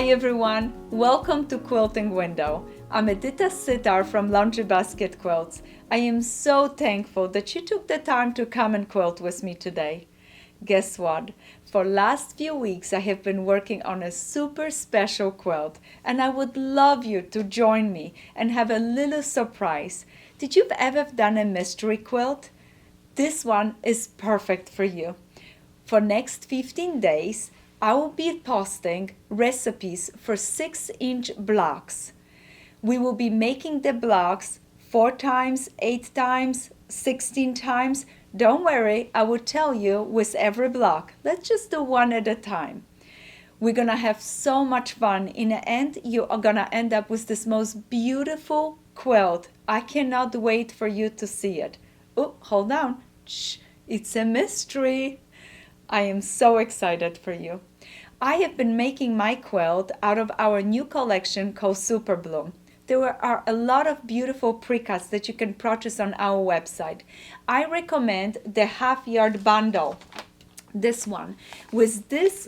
Hi everyone, welcome to Quilting Window. I'm Edyta Sitar from Laundry Basket Quilts. I am so thankful that you took the time to come and quilt with me today. Guess what? For last few weeks I have been working on a super special quilt and I would love you to join me and have a little surprise. Did you ever done a mystery quilt? This one is perfect for you. For next 15 days, I will be posting recipes for 6-inch blocks. We will be making the blocks 4 times, 8 times, 16 times. Don't worry, I will tell you with every block. Let's just do one at a time. We're gonna have so much fun. In the end, you are gonna end up with this most beautiful quilt. I cannot wait for you to see it. Oh, hold on. Shh, it's a mystery. I am so excited for you. I have been making my quilt out of our new collection called Super Bloom. There are a lot of beautiful pre-cuts that you can purchase on our website. I recommend the half-yard bundle, this one. With this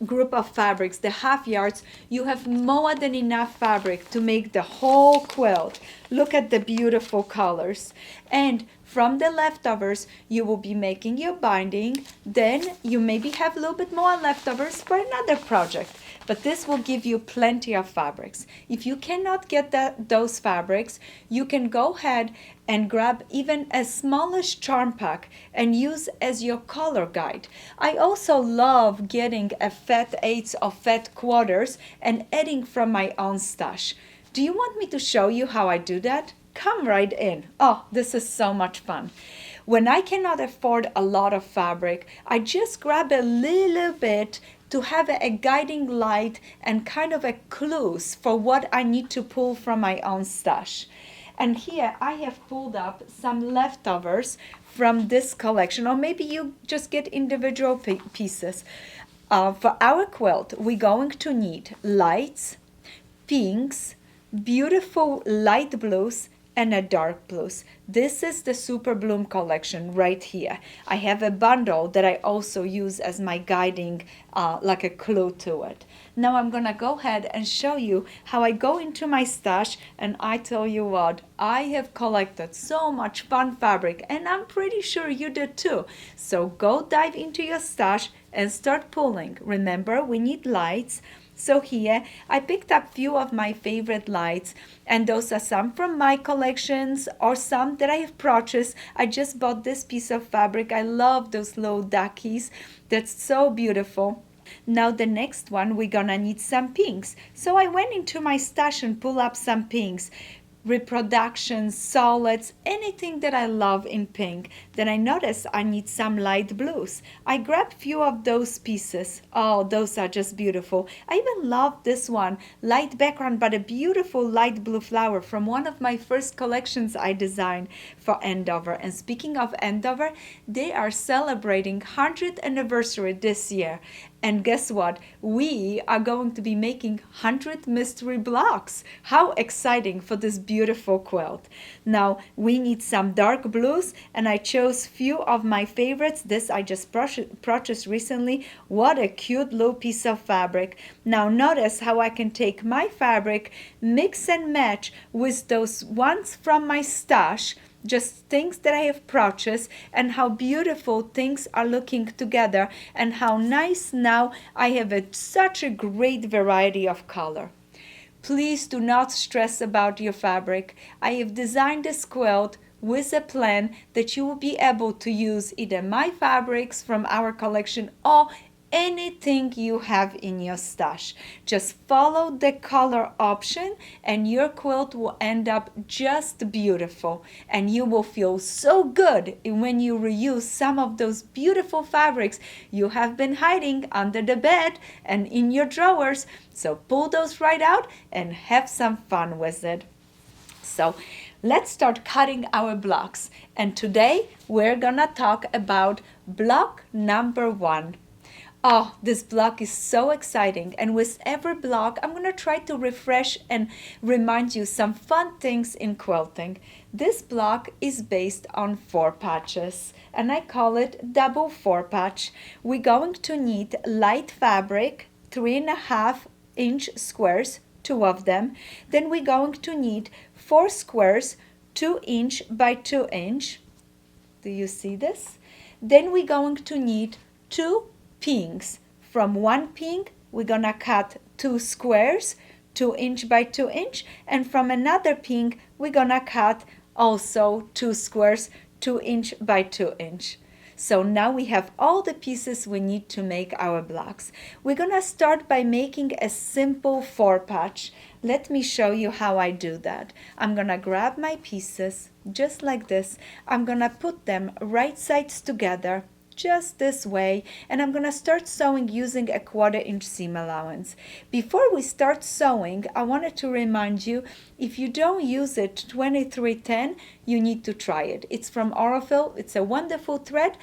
group of fabrics, the half yards, you have more than enough fabric to make the whole quilt. Look at the beautiful colors. And from the leftovers, you will be making your binding. Then you maybe have a little bit more leftovers for another project. But this will give you plenty of fabrics. If you cannot get those fabrics, you can go ahead and grab even a smallish charm pack and use as your color guide. I also love getting a fat eighths or fat quarters and adding from my own stash. Do you want me to show you how I do that? Come right in. Oh, this is so much fun. When I cannot afford a lot of fabric, I just grab a little bit to have a guiding light and kind of a clues for what I need to pull from my own stash. And here I have pulled up some leftovers from this collection, or maybe you just get individual pieces. For our quilt, we're going to need lights, pinks, beautiful light blues, and a dark blues. This is the Super Bloom collection right here. I have a bundle that I also use as my guiding, like a clue to it. Now I'm gonna go ahead and show you how I go into my stash, and I tell you what, I have collected so much fun fabric, and I'm pretty sure you did too. So go dive into your stash and start pulling. Remember, we need lights. So here I picked up few of my favorite lights, and those are some from my collections or some that I have purchased. I just bought this piece of fabric. I love those little duckies. That's so beautiful. Now the next one, we're gonna need some pinks. So I went into my stash and pulled up some pinks. Reproductions, solids, anything that I love in pink. Then I noticed I need some light blues. I grabbed few of those pieces. Oh, those are just beautiful. I even love this one, light background but a beautiful light blue flower from one of my first collections I designed for Andover. And speaking of Andover, they are celebrating 100th anniversary this year. And guess what? We are going to be making 100 mystery blocks. How exciting for this beautiful quilt. Now we need some dark blues, and I chose few of my favorites. This I just purchased recently. What a cute little piece of fabric. Now notice how I can take my fabric, mix and match with those ones from my stash, just things that I have purchased, and how beautiful things are looking together, and how nice now I have such a great variety of color. Please do not stress about your fabric. I have designed this quilt with a plan that you will be able to use either my fabrics from our collection or anything you have in your stash. Just follow the color option and your quilt will end up just beautiful, and you will feel so good when you reuse some of those beautiful fabrics you have been hiding under the bed and in your drawers. So pull those right out and have some fun with it. So let's start cutting our blocks, and today we're gonna talk about block number 1. Oh, this block is so exciting, and with every block I'm going to try to refresh and remind you some fun things in quilting. This block is based on 4 patches, and I call it double 4 patch. We're going to need light fabric, 3.5-inch squares, 2 of them. Then we're going to need 4 squares, 2-inch by 2-inch. Do you see this? Then we're going to need 2 pinks. From one pink, we're gonna cut 2 squares, 2-inch by 2-inch, and from another pink, we're gonna cut also 2 squares, 2-inch by 2-inch. So now we have all the pieces we need to make our blocks. We're gonna start by making a simple 4-patch. Let me show you how I do that. I'm gonna grab my pieces just like this. I'm gonna put them right sides together, just this way, and I'm gonna start sewing using a 1/4-inch seam allowance. Before we start sewing, I wanted to remind you, if you don't use it 2310, you need to try it. It's from Aurifil. It's a wonderful thread,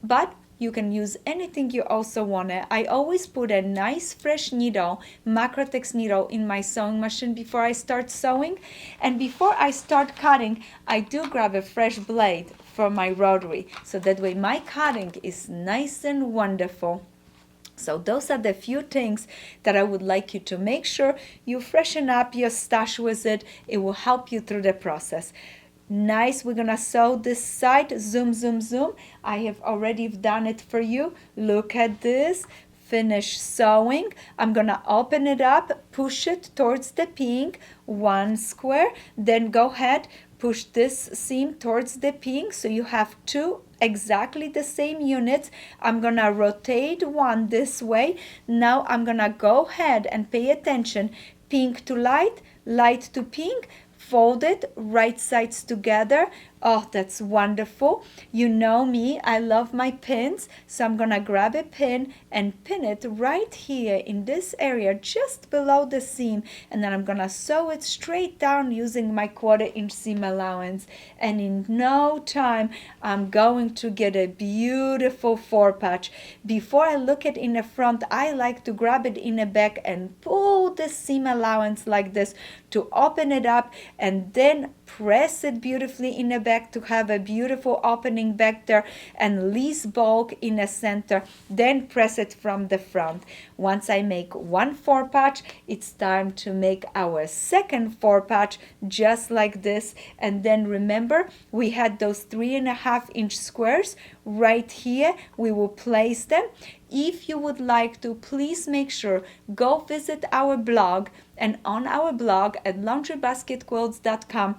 but you can use anything you also want. I always put a nice fresh needle, Macrotex needle, in my sewing machine before I start sewing. And before I start cutting, I do grab a fresh blade for my rotary, so that way my cutting is nice and wonderful. So those are the few things that I would like you to make sure you freshen up your stash with it. It will help you through the process. Nice. We're gonna sew this side. Zoom, zoom, zoom. I have already done it for you. Look at this. Finish sewing. I'm gonna open it up, push it towards the pink, 1 square, then go ahead, push this seam towards the pink, so you have 2 exactly the same units. I'm gonna rotate 1 this way. Now I'm gonna go ahead and pay attention. Pink to light, light to pink, fold it right sides together. Oh, that's wonderful. You know me, I love my pins, so I'm gonna grab a pin and pin it right here in this area just below the seam, and then I'm gonna sew it straight down using my 1/4-inch seam allowance, and in no time I'm going to get a beautiful 4-patch. Before I look it in the front, I like to grab it in the back and pull the seam allowance like this to open it up, and then press it beautifully in the back to have a beautiful opening back there and least bulk in the center. Then press it from the front. Once I make 1 4-patch, it's time to make our second 4-patch just like this. And then remember, we had those 3.5-inch squares right here. We will place them. If you would like to, please make sure go visit our blog, and on our blog at laundrybasketquilts.com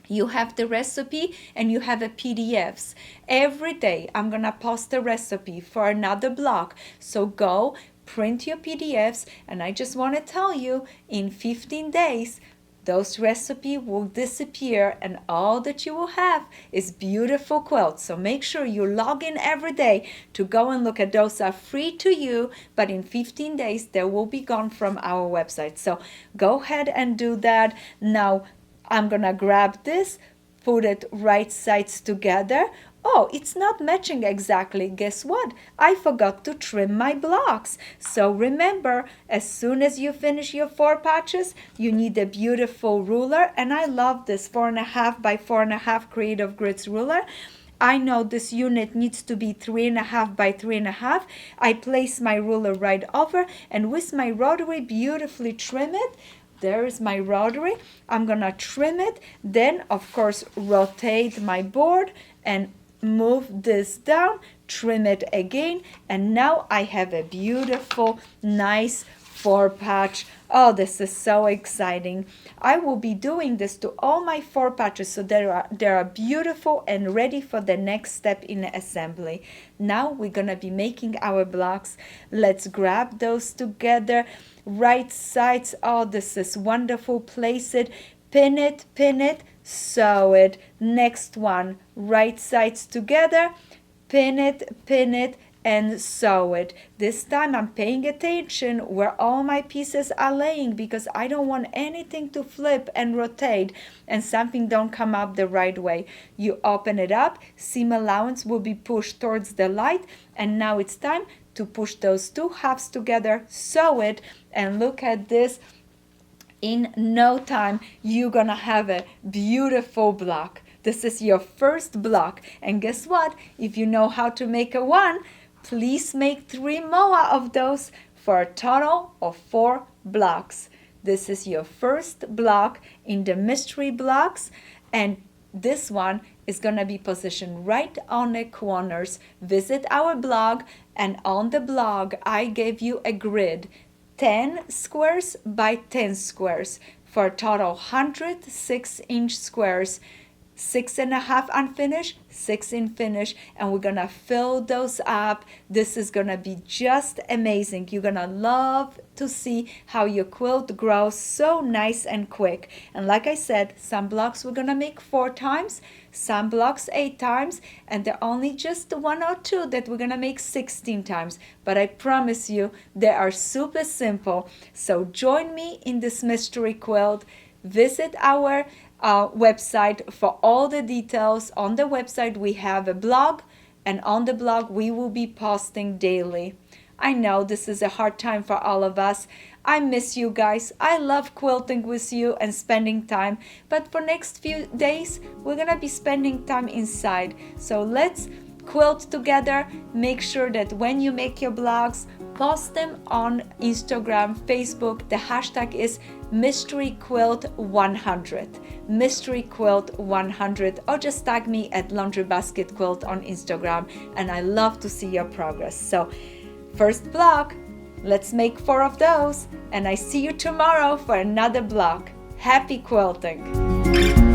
you have the recipe and you have a PDFs. Every day I'm gonna post a recipe for another block, so go print your PDFs, and I just want to tell you, in 15 days those recipes will disappear, and all that you will have is beautiful quilts. So make sure you log in every day to go and look at those. Are free to you, but in 15 days they will be gone from our website. So go ahead and do that. Now I'm gonna grab this, put it right sides together. Oh, it's not matching exactly. Guess what? I forgot to trim my blocks. So remember, as soon as you finish your 4 patches, you need a beautiful ruler. And I love this 4.5 by 4.5 Creative Grids ruler. I know this unit needs to be 3.5 by 3.5. I place my ruler right over, and with my rotary beautifully trim it. There is my rotary. I'm gonna trim it. Then, of course, rotate my board and move this down, trim it again, and now I have a beautiful, nice 4-patch. Oh, this is so exciting. I will be doing this to all my 4 patches, so they are beautiful and ready for the next step in the assembly. Now we're gonna be making our blocks. Let's grab those together. Right sides. Oh, this is wonderful. Place it, pin it, sew it. Next one, right sides together, pin it, and sew it. This time I'm paying attention where all my pieces are laying, because I don't want anything to flip and rotate and something don't come up the right way. You open it up, seam allowance will be pushed towards the light, and now it's time to push those 2 halves together, sew it, and look at this. In no time, you're gonna have a beautiful block. This is your first block. And guess what? If you know how to make a 1, please make 3 more of those for a total of 4 blocks. This is your first block in the mystery blocks, and this one is going to be positioned right on the corners. Visit our blog, and on the blog I gave you a grid, 10 squares by 10 squares for a total 106-inch squares. 6.5 unfinished, 6 in finish, and we're gonna fill those up. This is gonna be just amazing. You're gonna love to see how your quilt grows so nice and quick. And like I said, some blocks we're gonna make 4 times, some blocks 8 times, and there are only just 1 or 2 that we're gonna make 16 times. But I promise you, they are super simple. So join me in this mystery quilt. Visit our website for all the details. On the website we have a blog, and on the blog we will be posting daily. I know this is a hard time for all of us. I miss you guys. I love quilting with you and spending time, but for next few days we're gonna be spending time inside. So let's quilt together. Make sure that when you make your blogs, post them on Instagram, Facebook. The hashtag is Mystery Quilt 100. Mystery Quilt 100, or just tag me at Laundry Basket Quilt on Instagram, and I love to see your progress. So first block, let's make 4 of those, and I see you tomorrow for another block. Happy quilting!